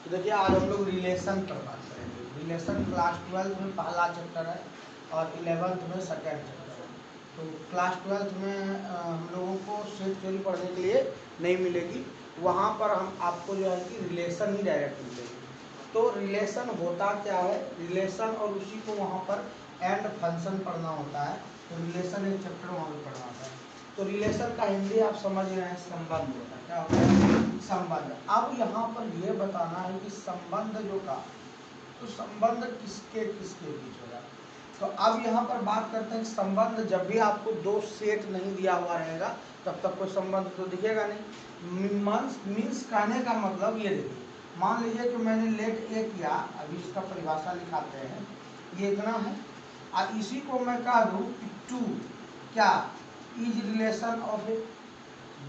तो देखिए आज हम लोग रिलेशन पर बात करेंगे। रिलेशन क्लास 12 में पहला चैप्टर है और 11th में सेकेंड चैप्टर है। तो क्लास 12 में हम लोगों को सेट थ्योरी पढ़ने के लिए नहीं मिलेगी, वहाँ पर हम आपको जो है कि रिलेशन ही डायरेक्ट मिलेगी। तो रिलेशन होता क्या है, रिलेशन और उसी को वहाँ पर एंड फंक्शन पढ़ना होता है। तो रिलेशन एक चैप्टर वहाँ पर पढ़ना होता है। तो रिलेशन का हिंदी आप समझ रहे हैं, संबंध होता है। क्या होता है? संबंध। अब यहाँ पर यह बताना है कि संबंध जो का, तो संबंध किसके किसके बीच होगा। तो अब यहाँ पर बात करते हैं कि संबंध जब भी आपको दो सेट नहीं दिया हुआ रहेगा तब तक कोई संबंध तो दिखेगा नहीं। मीन्स कहने का मतलब ये देखिए, मान लीजिए कि मैंने लेट ए किया, अभी इसका परिभाषा लिखाते हैं, ये इतना है और इसी को मैं कह दूँ कि टू क्या इज रिलेशन ऑफ ए,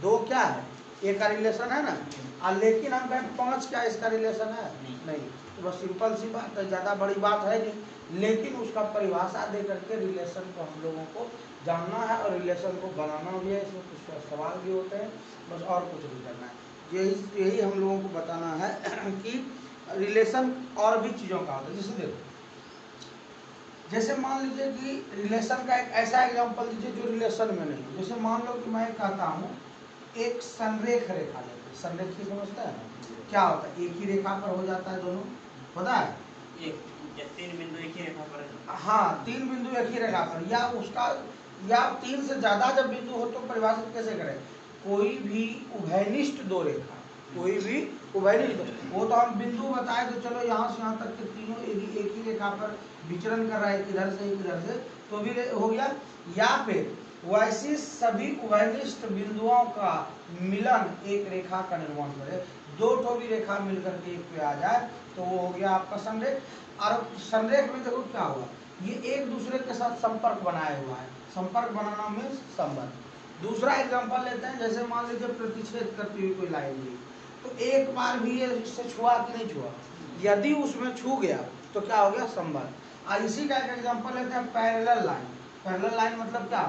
दो क्या है, एक का रिलेशन है ना। और लेकिन हम कहें 5 क्या इसका रिलेशन है, नहीं। तो बस सिंपल सी बात है, ज़्यादा बड़ी बात है नहीं। लेकिन उसका परिभाषा दे करके रिलेशन को हम लोगों को जानना है और रिलेशन को बनाना भी है। इसमें कुछ सवाल भी होते हैं, बस और कुछ नहीं करना है। यही हम लोगों को बताना है कि रिलेशन और भी चीज़ों का होता है। जैसे देखो, जैसे मान लीजिए कि रिलेशन का एक ऐसा एग्जाम्पल दीजिए जो रिलेशन में नहीं हो। जैसे मान लो कि मैं कहता हूँ एक संरेख रेखा लेते हैं। संरेख की समझता है क्या होता है? एक ही रेखा पर हो जाता है दोनों, पता है? तीन बिंदु एक ही रेखा पर है। हाँ, 3 बिंदु एक ही रेखा पर, या उसका या 3 से ज्यादा जब बिंदु हो तो परिभाषित कैसे करें? कोई भी उभयनिष्ठ दो रेखा, कोई भी उभयनिष्ठ, वो तो हम बिंदु बताए तो चलो यहाँ से यहाँ तक के तीनों एक ही रेखा पर विचरण कर रहा है, इधर से इधर से, तो भी हो गया। या फिर वैसी सभी उभयनिष्ठ बिंदुओं का मिलन एक रेखा का निर्माण करे। दो ठो भी रेखा मिलकर के एक पे आ जाए तो वो हो गया आपका संरेख। और संरेख में देखो क्या हुआ, ये एक दूसरे के साथ संपर्क बनाया हुआ है। संपर्क बनाना मीन्स संबंध। दूसरा एग्जांपल लेते हैं, जैसे मान लीजिए प्रतिच्छेद करती हुई कोई लाइन ली, तो एक बार भी ये इससे छुआ कि नहीं छुआ, यदि उसमें छू गया तो क्या हो गया? संबंध। और इसी का एक एग्जांपल लेते हैं पैरेलल लाइन। पैरेलल लाइन मतलब क्या?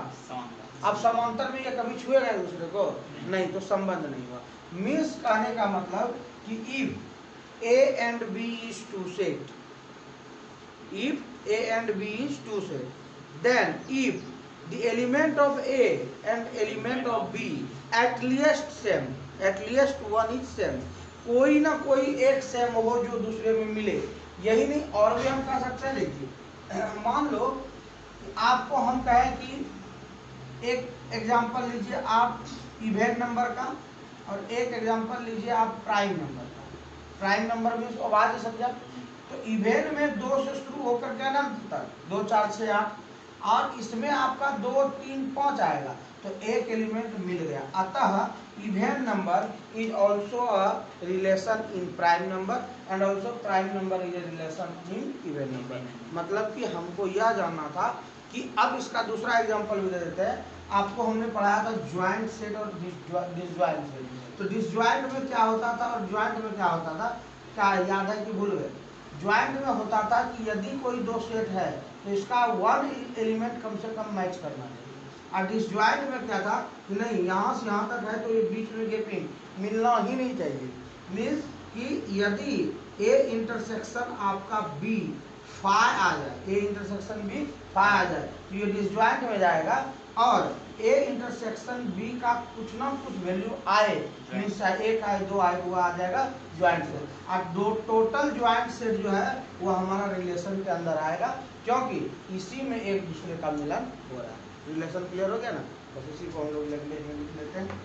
अब समांतर में ये कभी छुएगा एक दूसरे को? नहीं, तो संबंध नहीं हुआ। मीन्स कहने का मतलब कि if A and B is two set, if A and B is two set, then if the element of A and element of B at least same, at least one is same, कोई ना कोई एक same हो जो दूसरे में मिले। यही नहीं, और भी हम कह सकते हैं। देखिए मान लो आपको हम कहें कि एक एग्जांपल लीजिए आप इवेन नंबर का, और एक एग्जांपल लीजिए आप प्राइम नंबर का। प्राइम नंबर में उसको आवाज समझा, तो इवेन में 2 से शुरू होकर के अनंत तक 2 4 6 8, और इसमें आपका 2 3 5 आएगा, तो एक एलिमेंट मिल गया। अतः even number is also a relation in prime number and also prime number is a relation in even number. मतलब कि हमको यह जानना था कि अब इसका दूसरा एग्जांपल भी दे देते हैं। आपको हमने पढ़ाया था ज्वाइंट सेट और डिसज्वाइंट सेट। तो डिसज्वाइंट में क्या होता था और ज्वाइंट में क्या होता था, क्या याद है कि भूल गए? ज्वाइंट में होता था कि यदि कोई दो सेट है तो इसका वन एलिमेंट कम से कम मैच करना चाहिए। और डिसज्वाइंट में क्या था कि नहीं, यहाँ से यहाँ तक है तो ये बीच में गैपिंग मिलना ही नहीं चाहिए। मीन्स कि यदि ए इंटरसेक्शन आपका बी फाई आ जाए, ए इंटरसेक्शन बी फाई आ जाए तो ये डिसज्वाइंट में जाएगा। और ए इंटरसेक्शन बी का कुछ ना कुछ वैल्यू आए, मीन्स एक आए दो आए, वो आ जाएगा ज्वाइंट सेट। और दो टोटल ज्वाइंट सेट जो है वो हमारा रिलेशन के अंदर आएगा, क्योंकि इसी में एक दूसरे का मिलन हो रहा है। रिलेशन क्लियर हो गया ना? बस इसी को हम लोग लिख लेते हैं।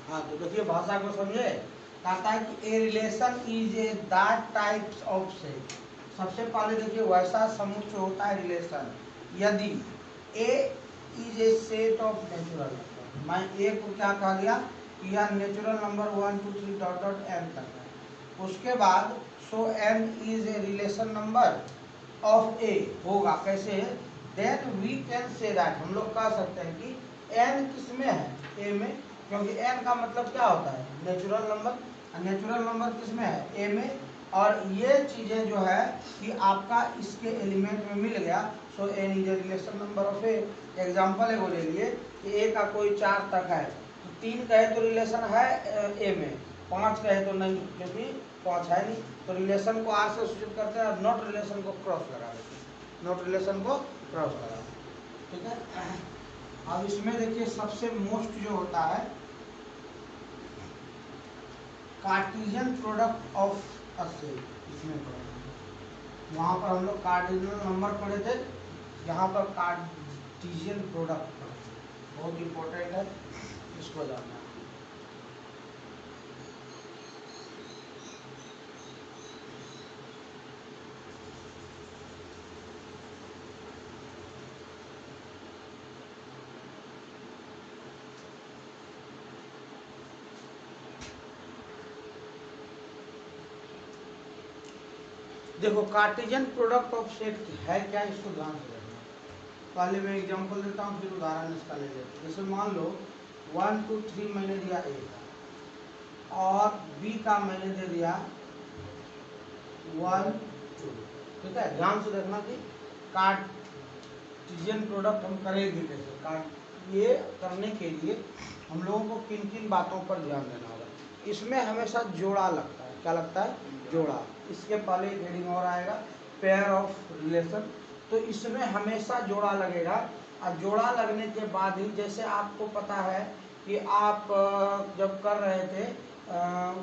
हाँ तो देखिए भाषा को समझे, कहता है कि a relation is a that types of set. सबसे पहले देखिए वैसा समुच्चय होता है रिलेशन यदि A is a set of natural number. मैं ए को क्या कहा दिया कि यह natural number 1 2 3 dot dot n तक है। उसके बाद so n is a relation number of A होगा कैसे, then we can say that, हम लोग कह सकते हैं कि एन किस में है, ए में, क्योंकि एन का मतलब क्या होता है नेचुरल नंबर, नेचुरल नंबर किस में है ए में। और ये चीज़ें जो है कि आपका इसके एलिमेंट में मिल गया, so n is a relation number of A. Example एगो ले लिए कि ए का कोई 4 तक है, तो 3 कहे तो रिलेशन है ए में, 5 कहे तो नहीं क्योंकि 5 है नहीं, तो रिलेशन को आर से सूचित करते हैं और नॉट रिलेशन को क्रॉस लगा देते हैं, नॉट रिलेशन को क्रॉस लगा, ठीक है। अब इसमें देखिए सबसे मोस्ट जो होता है Cartesian product of a set, इसमें पढ़ा वहाँ पर हम लोग कार्टेशियन नंबर पढ़े थे, यहाँ पर कार्टेशियन प्रोडक्ट पढ़े थे, बहुत इंपॉर्टेंट है, इसको जानना है। देखो कार्टेशियन प्रोडक्ट ऑफ सेट है क्या, इसको ध्यान से देखना। पहले मैं एग्जांपल देता हूँ फिर उदाहरण इसका ले लेते हैं। जैसे मान लो 1 2 3 मैंने दिया ए का और बी का मैंने दे दिया 1 2, ठीक है। ध्यान से देखना कि कार्टेशियन प्रोडक्ट हम करेंगे कैसे, ये करने के लिए हम लोगों को किन किन बातों पर ध्यान देना होगा। इसमें हमेशा जोड़ा लगता है, क्या लगता है जोड़ा। इसके पहले एक हेडिंग और आएगा पेयर ऑफ रिलेशन, तो इसमें हमेशा जोड़ा लगेगा। और जोड़ा लगने के बाद ही, जैसे आपको पता है कि आप जब कर रहे थे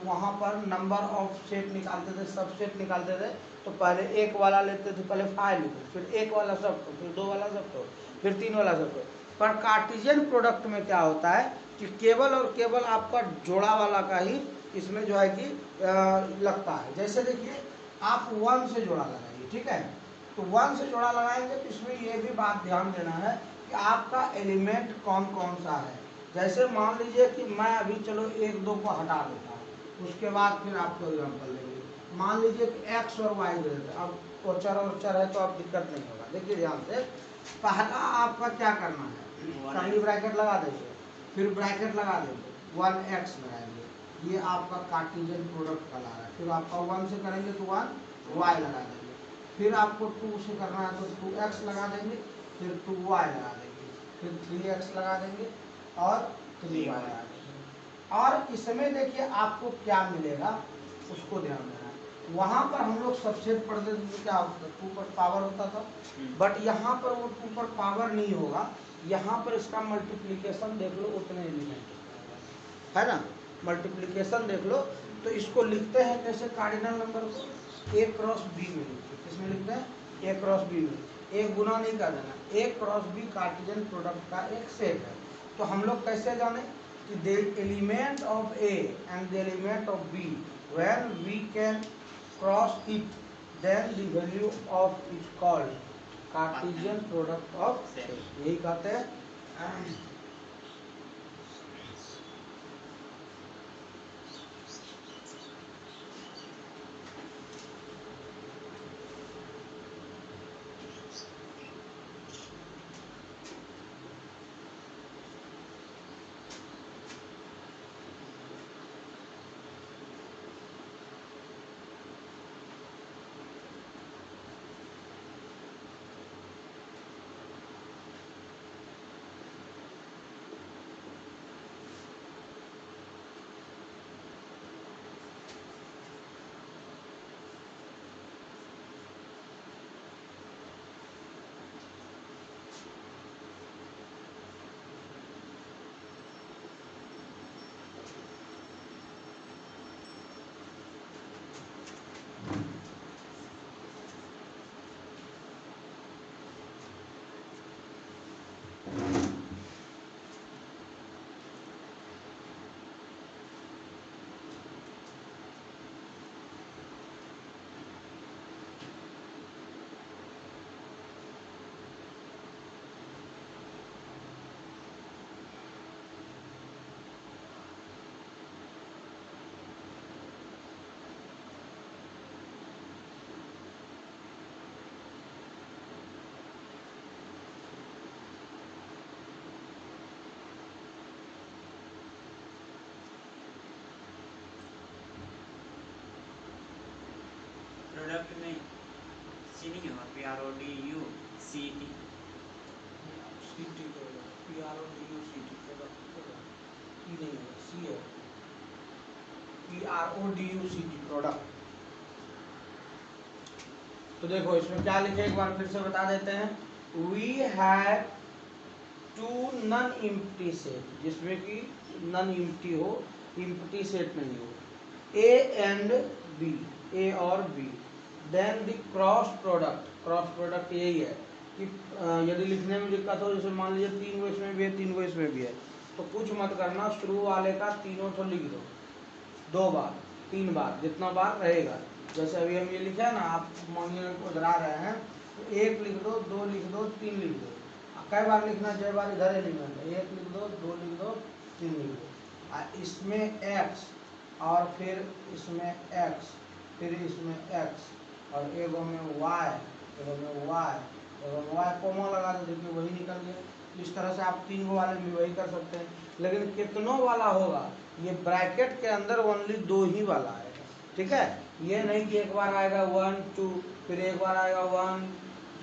वहाँ पर नंबर ऑफ सेट निकालते थे, सब सेट निकालते थे, तो पहले एक वाला लेते थे, पहले फाइल लिखो, फिर एक वाला सब तो, फिर 2 वाला सब तो, फिर 3 वाला सब तो। पर कार्टेशियन प्रोडक्ट में क्या होता है कि केवल और केवल आपका जोड़ा वाला का ही इसमें जो है कि लगता है। जैसे देखिए आप 1 से जोड़ा लगाइए, ठीक है, तो 1 से जोड़ा लगाएंगे तो इसमें ये भी बात ध्यान देना है कि आपका एलिमेंट कौन कौन सा है। जैसे मान लीजिए कि मैं अभी चलो 1 2 को हटा देता हूँ, उसके बाद फिर आपको एग्जाम्पल लेंगे। मान लीजिए कि एक्स और वाई दे देते हैं, अब ओचर और चर है तो अब दिक्कत नहीं होगा। देखिए ध्यान से, पहला आपका क्या करना है, पहली ब्रैकेट लगा देंगे, फिर ब्रैकेट लगा देंगे 1x लगाएंगे, ये आपका कार्टेशियन प्रोडक्ट कहला रहा है। फिर आपका 1 से करेंगे तो 1y लगा देंगे, फिर आपको 2 से करना है तो 2x लगा देंगे, फिर 2y लगा देंगे, फिर 3x लगा देंगे और 3y लगा देंगे। और इसमें देखिए आपको क्या मिलेगा उसको ध्यान देना है। वहाँ पर हम लोग सबसेट पढ़ते थे, क्या होता था 2 पर पावर होता था, बट यहाँ पर वो 2 पर पावर नहीं होगा, यहाँ पर इसका मल्टीप्लिकेशन देख लो उतने एलिमेंट है ना, मल्टीप्लिकेशन देख लो। तो इसको लिखते हैं कैसे कार्डिनल नंबर को, a क्रॉस b में लिखते हैं। किसमें लिखते हैं, a क्रॉस b में, एक गुना नहीं कर देना, a cross b Cartesian product का एक सेट है। तो हम लोग कैसे जाने कि the element of a and the element of b when we can cross it then the value of is called Cartesian product of set, यही कहते हैं। PRODUCT सीटी PRODUCT ई नहीं है, सी है, PRODUCT प्रोडक्ट। तो देखो इसमें क्या लिखे, एक बार फिर से बता देते हैं। We have two non empty set, जिसमें कि नन इम्प्टी हो, इम्प्टी सेट नहीं हो, ए एंड बी, ए और B. Then the cross product यही है कि यदि लिखने में दिक्कत हो, जैसे मान लीजिए 3 गो इसमें भी है 3 गो इसमें भी है, तो कुछ मत करना, शुरू वाले का तीनों तो लिख दो, 2 बार 3 बार जितना बार रहेगा। जैसे अभी हम ये लिखे हैं ना, आप मानिए उधरा रहे हैं, तो 1 लिख दो, 2 लिख दो, 3 लिख दो। कई बार लिखना, 6 बार इधर ही लिखना है, 1 लिख दो, 2 लिख दो, 3 लिख दो। इसमें x और फिर इसमें x, फिर इसमें x, और एगो में y, एगो में y, एगो में y कोमा लगा दो, देखिए वही निकल गया। इस तरह से आप 3 गो वाले में वही कर सकते हैं। लेकिन कितनों वाला होगा, ये ब्रैकेट के अंदर ओनली 2 ही वाला आएगा, ठीक है। ये नहीं कि एक बार आएगा 1 2, फिर एक बार आएगा 1,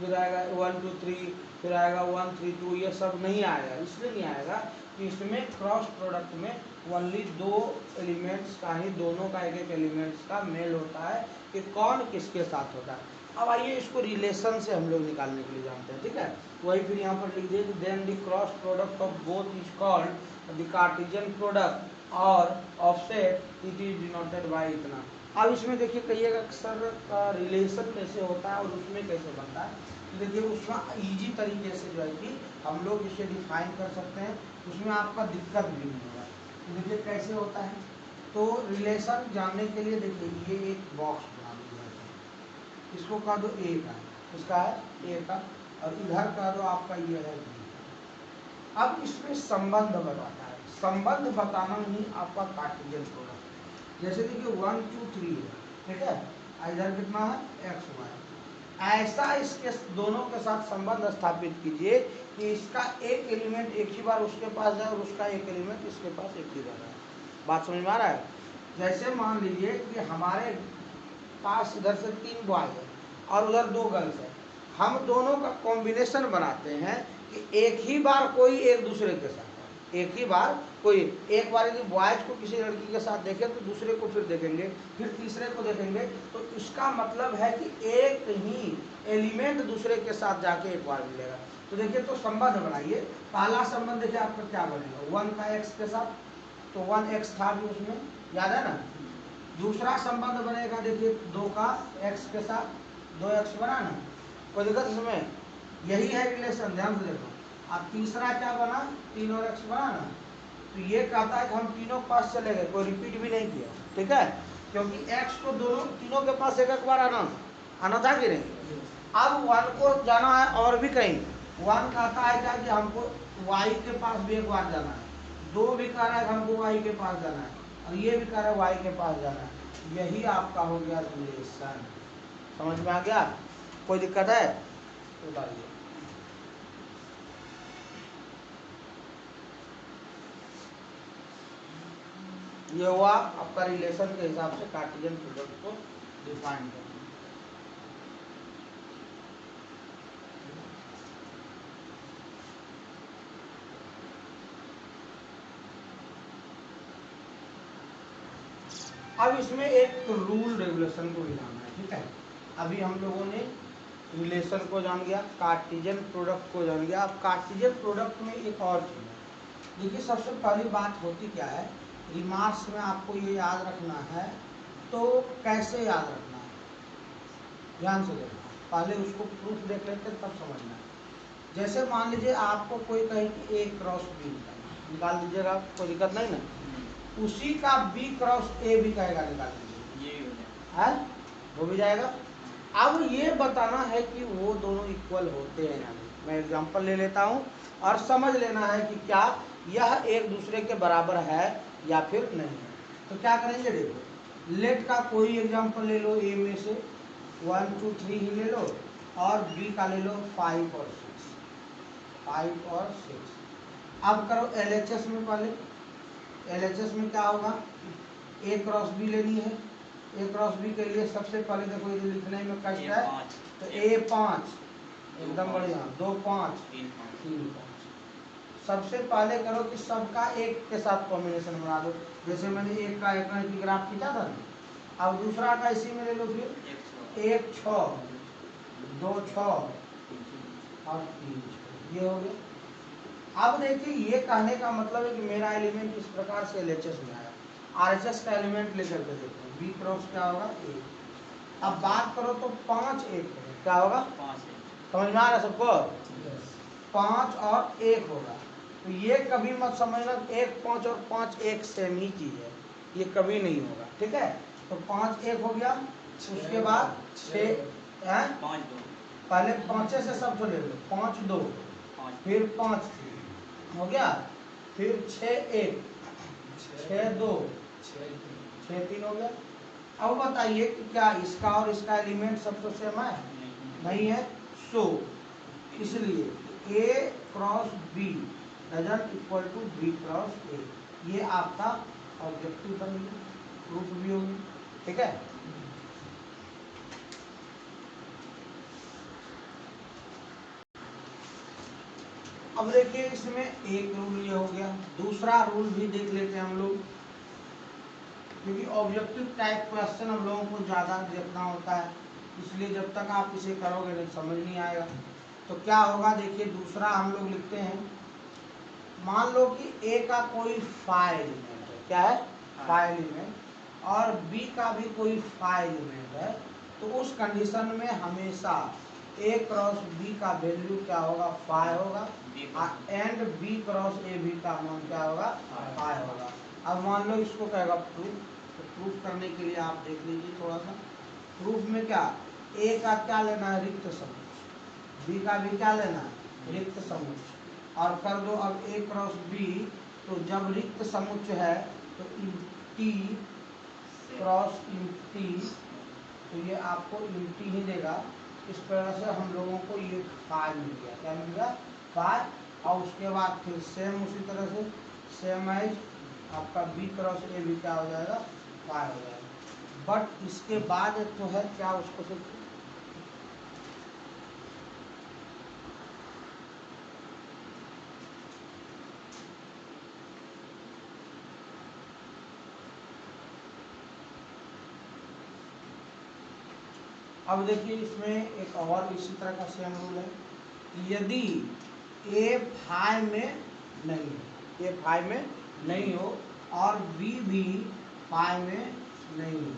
फिर आएगा 1 2 3, फिर आएगा 1 3 2, ये सब नहीं आएगा। इसलिए नहीं आएगा कि इसमें क्रॉस प्रोडक्ट में ओनली 2 एलिमेंट्स का ही, दोनों का एक एलिमेंट्स का मेल होता है कि कौन किसके साथ होता है। अब आइए इसको रिलेशन से हम लोग निकालने के लिए जानते हैं, ठीक है। वही फिर यहाँ पर लिख दिए, then the cross product of both is called the cartesian product और of set it is denoted by इतना। अब इसमें देखिए कहिएगा सर का रिलेशन कैसे होता है और उसमें कैसे बनता है। तो देखिए उसमें इजी तरीके से जो है कि हम लोग इसे डिफाइन कर सकते हैं, उसमें आपका दिक्कत भी नहीं होगा। तो देखिए कैसे होता है, तो रिलेशन जानने के लिए देखिए ये एक बॉक्स बना दिया है, इसको कह दो ए का, इसका है ए का, और इधर कह दो आपका ये है बी का। अब इसमें संबंध बताता है, संबंध बताना ही आपका कार्टेशियन प्रोडक्ट। जैसे देखिए 1 2 3 है, ठीक है, इधर कितना है x y। ऐसा इसके दोनों के साथ संबंध स्थापित कीजिए कि इसका एक एलिमेंट एक ही बार उसके पास है और उसका एक एलिमेंट इसके पास एक ही बार है। बात समझ में आ रहा है। जैसे मान लीजिए कि हमारे पास इधर से 3 बॉय है और उधर 2 गर्ल्स है, हम दोनों का कॉम्बिनेशन बनाते हैं कि एक ही बार कोई एक दूसरे के साथ है, एक ही बार कोई, एक बार यदि बॉयज को किसी लड़की के साथ देखें तो दूसरे को फिर देखेंगे, फिर तीसरे को देखेंगे, तो इसका मतलब है कि एक ही एलिमेंट दूसरे के साथ जाके एक बार मिलेगा। तो देखिए, तो संबंध बनाइए। पहला संबंध देखिए आपका क्या बनेगा, 1 का x के साथ, तो 1x था भी उसमें, याद है ना। दूसरा संबंध बनेगा देखिए 2 का x के साथ, 2x बना ना, कोई दिक्कत इसमें, यही है रिलेशन, ध्यान से देखो। अब तीसरा क्या बना, 3 और x बना ना, तो ये कहता है कि हम तीनों के पास चले गए, कोई रिपीट भी नहीं किया, ठीक है, क्योंकि x को तीनों के पास एक बार आना था कि नहीं। अब 1 को जाना है और भी कहीं, 1 कहता है क्या कि हमको y के पास भी एक बार जाना है, 2 भी कह रहा है हमको y के पास जाना है, और ये भी कह रहा है y के पास जाना है। यही आपका हो गया रिलेशन। समझ में आ गया, कोई दिक्कत है बताइए। ये हुआ आपका रिलेशन के हिसाब से कार्टेशियन प्रोडक्ट को डिफाइन करना। अब इसमें एक रूल रेगुलेशन को भी जानना है, ठीक है। अभी हम लोगों ने रिलेशन को जान गया, कार्टेशियन प्रोडक्ट को जान गया। अब कार्टेशियन प्रोडक्ट में एक और चीज़ है। देखिए, सबसे पहली बात होती क्या है, रिमार्क्स में आपको ये याद रखना है। तो कैसे याद रखना है, ध्यान से देखना, पहले उसको प्रूफ देख लेते तब समझना है। जैसे मान लीजिए आपको कोई कहे कि ए क्रॉस बी निकाल दीजिएगा, कोई दिक्कत नहीं ना, उसी का बी क्रॉस ए भी कहेगा निकाल दीजिए, है वो भी जाएगा। अब ये बताना है कि वो दोनों इक्वल होते हैं या नहीं। मैं एग्जांपल ले लेता हूँ और समझ लेना है कि क्या यह एक दूसरे के बराबर है या फिर नहीं है। तो क्या करेंगे, देखो लेट का कोई एग्जांपल ले लो, ए में से 1 2 3 ही ले लो, और बी का ले लो 5 और 6, 5 और 6। अब करो LHS में, पहले LHS में क्या होगा, ए क्रॉस बी लेनी है, ए क्रॉस बी के लिए सबसे पहले देखो ये लिखने में कष्ट ए है, पाँच, तो A5 एकदम पाँच, बढ़िया, 2 5 3 5, 3 5। सबसे पहले करो कि सबका एक के साथ कॉम्बिनेशन बना दो, जैसे मैंने एक का एक की ग्राफ खींचा था ना, अब दूसरा का इसी में ले लो फिर, 1 6 2 6 और 3 6, ये हो गया। अब देखिए ये कहने का मतलब है कि मेरा एलिमेंट इस प्रकार से LHS में आया, RHS का एलिमेंट लेकर के देखो, B क्रॉस क्या होगा 1। अब बात करो तो 5 1 क्या होगा, 5 समझ में आ रहा है सबको, 5 और 1 होगा। तो ये कभी मत समझना 1 5 और 5 1 सेम ही चीज है, ये कभी नहीं होगा, ठीक है। तो 5 1 हो गया, उसके बाद 6 है, 5 2, पहले 5 से सब ले लो, 5 2 फिर 5 3 हो गया, फिर 6 1 6 2 6 3 हो गया। अब बताइए कि क्या इसका और इसका एलिमेंट सब तो सेम है, नहीं है। सो इसलिए A cross B doesn't equal to B cross A, ये आपका ऑब्जेक्टिव बन गया, प्रूफ भी होगी, ठीक है। अब देखिए इसमें एक रूल ये हो गया, दूसरा रूल भी देख लेते हैं हम लोग, क्योंकि ऑब्जेक्टिव टाइप क्वेश्चन हम लोगों को ज़्यादा देखना होता है, इसलिए जब तक आप इसे करोगे नहीं समझ नहीं आएगा। तो क्या होगा देखिए, दूसरा हम लोग लिखते हैं, मान लो कि A का कोई फाई एलिमेंट है, क्या है फाई एलिमेंट, और B का भी कोई फाई एलिमेंट है, तो उस कंडीशन में हमेशा A क्रॉस B का वैल्यू क्या होगा, फाई होगा, and B cross A B का मान क्या होगा, फाई होगा। अब मान लो इसको कहेगा प्रूफ, तो प्रूफ करने के लिए आप देख लीजिए थोड़ा सा, प्रूफ में क्या, A का क्या लेना है, रिक्त समुच्चय, B का भी क्या लेना है, रिक्त समुच्चय, और कर दो अब A क्रॉस B, तो जब रिक्त समुच्चय है तो T क्रॉस T, तो ये आपको T ही देगा। इस तरह से हम लोगों को ये फाई मिल गया, क्या मिल गया, फाई। और उसके बाद फिर सेम उसी तरह से सेम एज आपका B क्रॉस A भी क्या हो जाएगा, फाई हो जाएगा। बट इसके बाद एक तो है क्या, उसको से अब देखिए इसमें एक और इसी तरह का सेम रूल है, यदि A फाई में नहीं हो, A फाई में नहीं हो और B भी फाई में नहीं हो,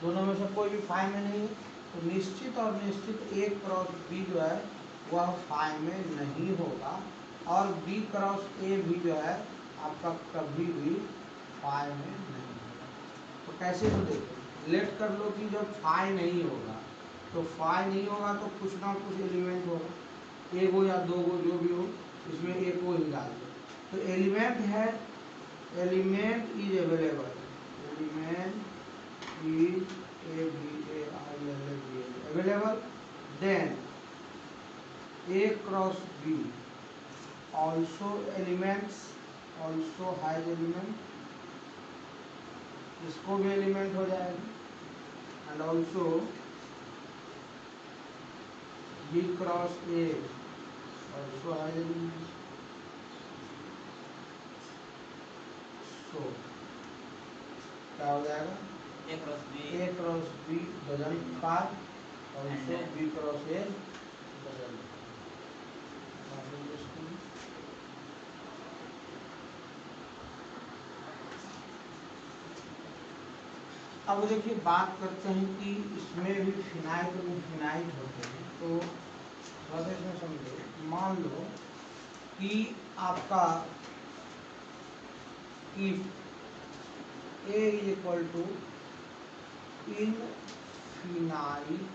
दोनों में से कोई भी फाई में नहीं है, तो निश्चित और निश्चित A क्रॉस B जो है वह फाई में नहीं होगा, और B क्रॉस A भी जो है आपका कभी भी फाई में नहीं होगा। तो कैसे हो देखो, लेट कर लो कि जब फाई नहीं होगा, तो फाई नहीं होगा तो कुछ ना कुछ एलिमेंट होगा, एक हो या दो हो जो भी हो, इसमें एक को ही डाल दो। तो एलिमेंट है, element is available, element is available, then A cross B also elements, also has element, इसको भी एलिमेंट हो जाएगा, and also B cross A also has element. So क्या हो जाएगा, A क्रॉस B डजंट फाई, also B cross A doesn't. अब देखिए बात करते हैं कि इसमें भी फिनाइट और इनफिनाइट होते हैं, तो थोड़ा सा इसमें समझो, मान लो कि आपका if A is equal to infinite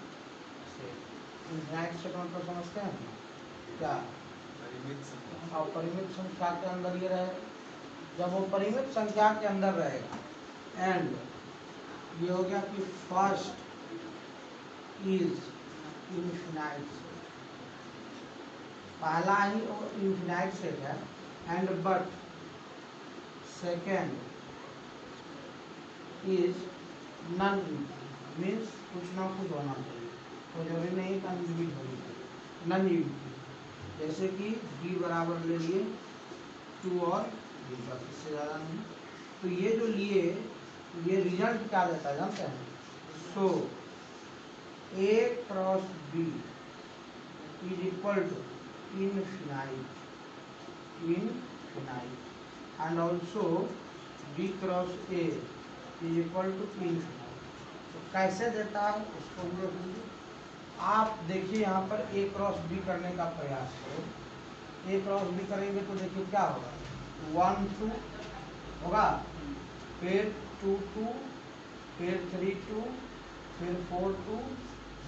से, इनफिनाइट से कौन सा समझते हैं क्या, और परिमित संख्या के अंदर ये रहे, जब वो परिमित संख्या के अंदर रहेगा, एंड ये हो गया कि फर्स्ट इज इनफिनाइट सेट, पहला ही इनफिनाइट सेट है, and but second is none means कुछ ना कुछ होना चाहिए, तो जरूरी नहीं कि अनलिमिट होनी चाहिए, नन यूनिटी। जैसे कि b बराबर ले लिए 2 और b, बस इससे ज़्यादा नहीं। तो ये जो लिए, ये रिजल्ट क्या देता है जानते हैं? So a cross b is equal to infinite and also b cross a is equal to infinite. तो कैसे देता है उसको हम देख लीजिए। आप देखिए यहाँ पर a क्रॉस b करने का प्रयास करो। a क्रॉस b करेंगे तो देखिए क्या होगा, 1 2 होगा, फिर 2 2, फिर 3 2, फिर 4 2,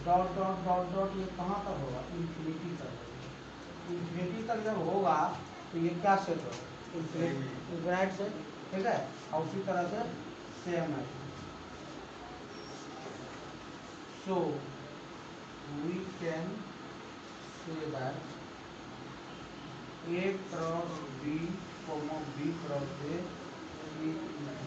डॉट डॉट डॉट डॉट, ये कहाँ तक होगा? इन्फिनिटी तक होगा। इन्फिनिटी तक जब होगा तो ये क्या सेट होगा? इन्फिनाइट से, ठीक है। और उसी तरह से सेम है। So we can say that a cross b comma b cross a is infinite।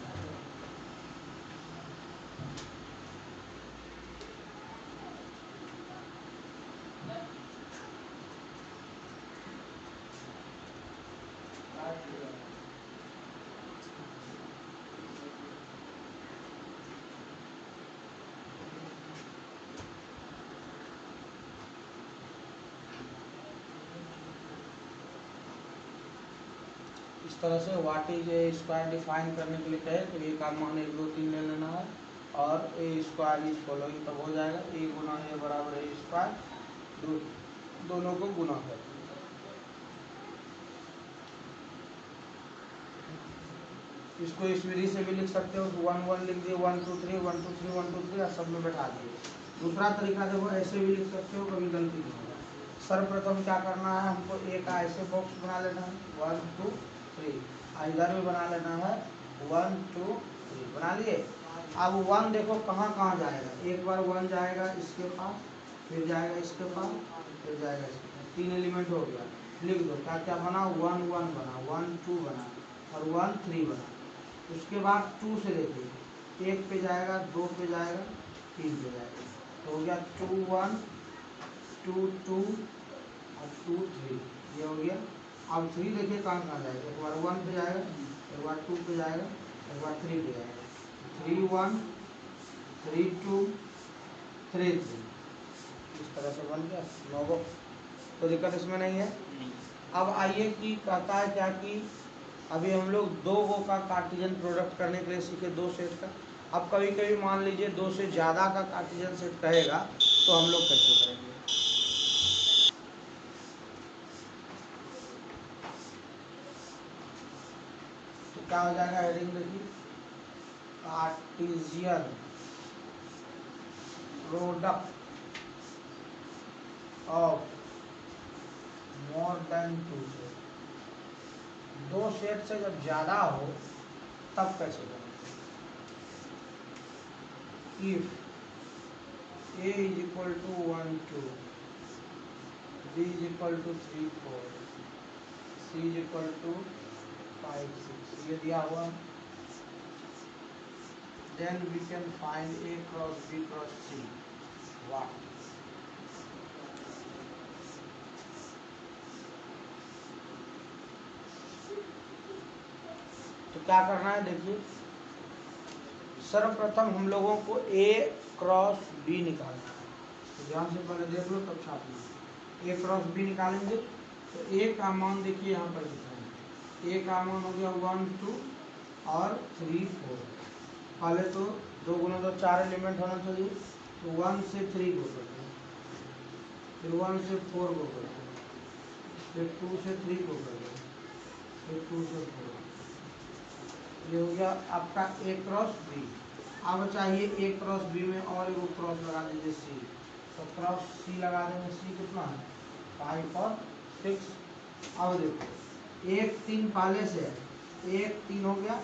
इस तरह से what is A square define करने के लिए कहे तो ए का मान 1 2 3 ले लेना है और ए स्क्वायर इज फॉलोइंग, तब हो जाएगा ए गुना ए बराबर ए स्क्वायर, दोनों को गुना कर। इसको इस विधि से भी लिख सकते हो, 1 1 लिख दिए, 1 2 3 1 2 3 1 2 3 सब में बैठा दिए। दूसरा तरीका देखो, ऐसे भी लिख सकते हो, कभी गलती नहीं होगा। सर्वप्रथम क्या करना है, हमको ए का ऐसे बॉक्स बना लेना है 1 2 3, इधर भी बना लेना है 1 2 3, बना लिए। अब 1 देखो कहाँ कहाँ जाएगा, एक बार 1 जाएगा इसके पास, फिर जाएगा इसके पास, फिर जाएगा इसके पास, 3 एलिमेंट हो गया। लिख दो क्या क्या बना, 1 1 बना, 1 2 बना और 1 3 बना। उसके बाद 2 से देखिए, 1 पे जाएगा, 2 पे जाएगा, 3 पे जाएगा, तो हो गया 2 1 2 2 और 2 3, ये हो गया। अब 3 देखिए कहाँ कहाँ जाएगा, एक बार 1 पे जाएगा, एक बार 2 पे जाएगा, एक बार 3 पे जाएगा, 3 1 3 2 3 3, इस तरह से बन गया 9 गो। तो दिक्कत इसमें नहीं है। अब आइए कि कहता है क्या कि अभी हम लोग 2 गो का कार्टेशियन प्रोडक्ट करने के लिए सीखे, 2 सेट का। अब कभी कभी मान लीजिए 2 से ज़्यादा का कार्टेशियन सेट कहेगा तो हम लोग कैसे करेंगे। तो क्या हो जाएगा, हेडिंग देखिए, Cartesian product of more than 2 set. 2 set से जब ज़्यादा हो तब कैसे करेंगे। If A is equal to 1 2, B is equal to 3 4, C is equal to 5 6, ये दिया हुआ। Then we can find A cross B cross C. What? तो क्या करना है देखिए, सर्वप्रथम हम लोगों को A क्रॉस B निकालना है। तो ध्यान से पहले देख लो तब छापना। A क्रॉस B निकालेंगे तो A का मान देखिए यहाँ पर लिखा है, A का मान हो गया 1 2 और 3 4। पहले तो 2 गुना 2 4 एलिमेंट होना चाहिए, तो 1 से 3 को कर दो, फिर 1 से 4 को कर दो, फिर 2 से 3 को कर दो, फिर 2 से 4। ये हो गया आपका A क्रॉस B। अब चाहिए A क्रॉस B में और एक क्रॉस लगा दीजिए C, तो क्रॉस C लगा देंगे। C कितना है, 5 और 6। अब देखो 1 3 पहले से, 1 3 हो गया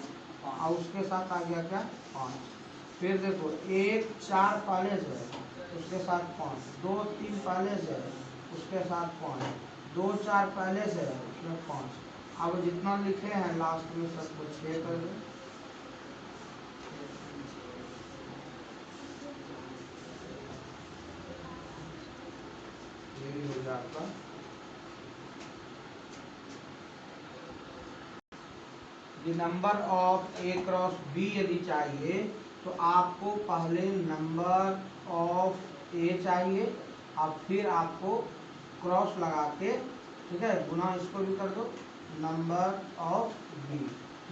और उसके साथ आ गया क्या 5। फिर देखो 1 4 पहले से है, उसके साथ 5, 2 3 पहले से है, उसके साथ 5, 2 4 पहले से है, उसमें 5। अब जितना लिखे हैं लास्ट में सबको 6 कर दो। गया आपका the number of A cross B यदि चाहिए तो आपको पहले नंबर ऑफ ए चाहिए, अब फिर आपको क्रॉस लगा के, ठीक है, गुना इसको भी कर दो नंबर ऑफ बी,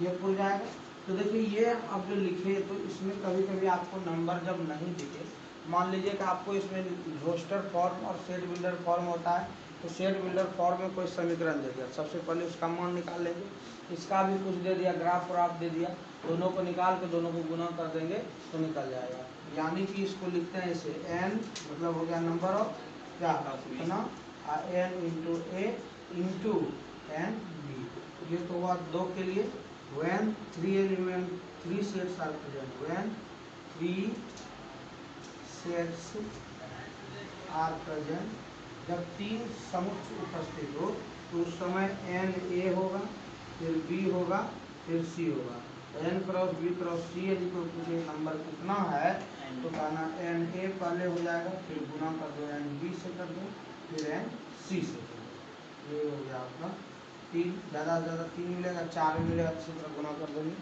ये पुर जाएगा। तो देखिए ये अब जो लिखे तो इसमें कभी कभी आपको नंबर जब नहीं दिखे, मान लीजिए कि आपको इसमें रोस्टर फॉर्म और सेट बिल्डर फॉर्म होता है, तो सेट बिल्डर फॉर्म में कोई समीकरण दे दिया, सबसे पहले उसका मान निकाल लेंगे, इसका भी कुछ दे दिया, ग्राफ व्राफ दे दिया, दोनों को निकाल के दोनों को गुना कर देंगे तो निकल जाएगा। यानी कि इसको लिखते हैं इसे n मतलब हो गया नंबर ऑफ क्या ना n into A into n B, ये तो हुआ 2 के लिए। when 3 element 3 sets are present, when 3 sets are present, जब 3 समुच्चय उपस्थित हो तो उस समय एन ए होगा, फिर बी होगा, फिर सी होगा। एन क्रॉस बी क्रॉस सी यदि कोई पूछे नंबर कितना है तो कहना एन ए पहले हो जाएगा, फिर गुना कर दो एन बी से कर दो, फिर एन सी से कर दो। ये हो गया आपका 3, ज़्यादा से ज़्यादा 3 मिलेगा, 4 मिलेगा, इसी तरह गुना कर देंगे।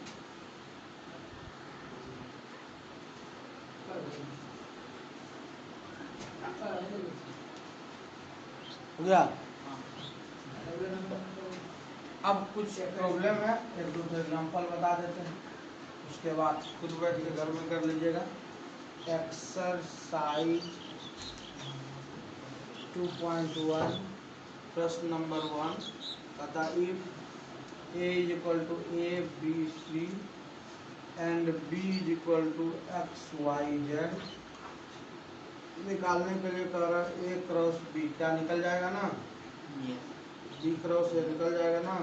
हो गया। अब कुछ प्रॉब्लम है, एक दो एग्जाम्पल बता देते हैं, उसके बाद खुद बैठ के घर में कर लीजिएगा। एक्सरसाइज 2.1 प्रश्न नंबर 1 कहता if A is equal to A B C and B is equal to X Y Z, निकालने के लिए कह रहा है ए क्रॉस बी, क्या निकल जाएगा ना, बी क्रॉस ए निकल जाएगा ना,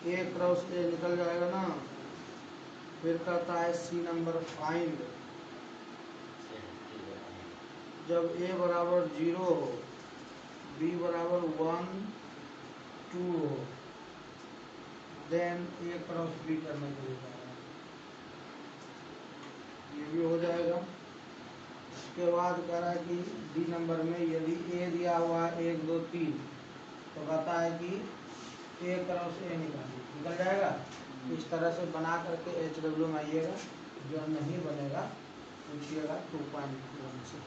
ए क्रॉस ए निकल जाएगा ना। फिर कहता है सी नंबर फाइंड जब ए बराबर 0 हो, बी बराबर 1 2 हो, देन ए क्रॉस बी करने के लिए कह रहा है, ये भी हो जाएगा। उसके बाद कह रहा है कि डी नंबर में यदि ए दिया हुआ है 1 2 3 तो कहता है कि ए क्रॉस ए निकल जाएगा। इस तरह से बना करके HW में आइएगा, जो नहीं बनेगा पूछिएगा 2.1 से।